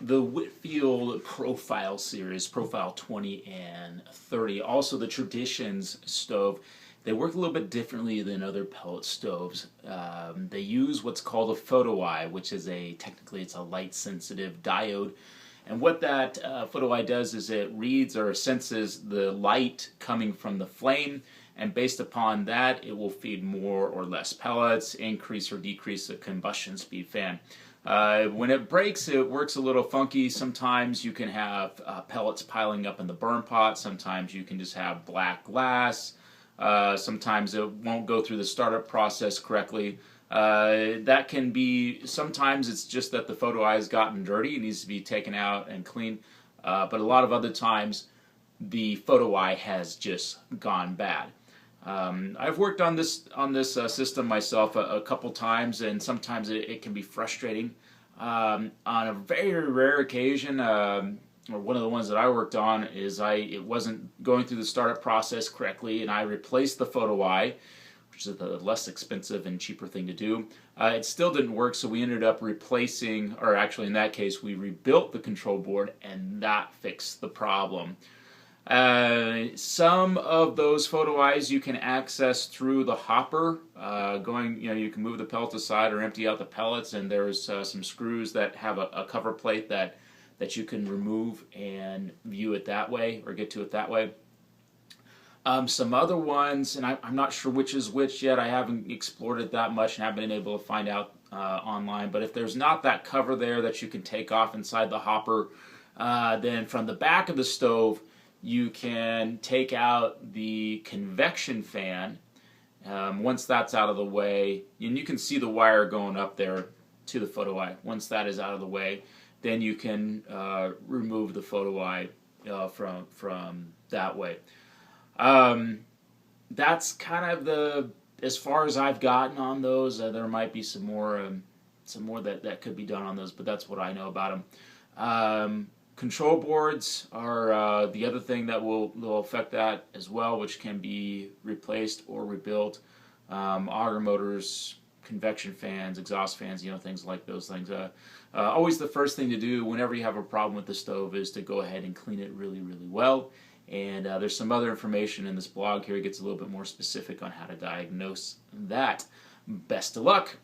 the Whitfield Profile series, Profile 20 and 30, also the Traditions stove, they work a little bit differently than other pellet stoves. They use what's called a photo eye, which is technically it's a light sensitive diode. And what that photo eye does is it reads or senses the light coming from the flame, and based upon that, it will feed more or less pellets, increase or decrease the combustion speed fan. When it breaks, it works a little funky. Sometimes you can have pellets piling up in the burn pot. Sometimes you can just have black glass. Sometimes it won't go through the startup process correctly. That can be, sometimes it's just that the photo eye has gotten dirty. It needs to be taken out and cleaned. But a lot of other times, the photo eye has just gone bad. I've worked on this system myself a couple times, and sometimes it can be frustrating. On a very rare occasion, or one of the ones that I worked on, is it wasn't going through the startup process correctly, and I replaced the photo eye, which is the less expensive and cheaper thing to do. It still didn't work, so we ended up replacing, or actually in that case, we rebuilt the control board, and that fixed the problem. Some of those photo eyes you can access through the hopper. You can move the pellet aside or empty out the pellets, and there's some screws that have a cover plate that you can remove and view it that way or get to it that way. Some other ones, and I'm not sure which is which yet. I haven't explored it that much and haven't been able to find out online. But if there's not that cover there that you can take off inside the hopper, then from the back of the stove, you can take out the convection fan. Once that's out of the way, and you can see the wire going up there to the photo eye. Once that is out of the way, then you can remove the photo eye from that way. That's kind of as far as I've gotten on those. There might be some more that could be done on those, but that's what I know about them. Control boards are the other thing that will affect that as well, which can be replaced or rebuilt. Auger motors, convection fans, exhaust fans, things like those things. Always the first thing to do whenever you have a problem with the stove is to go ahead and clean it really, really well. And there's some other information in this blog here. It gets a little bit more specific on how to diagnose that. Best of luck.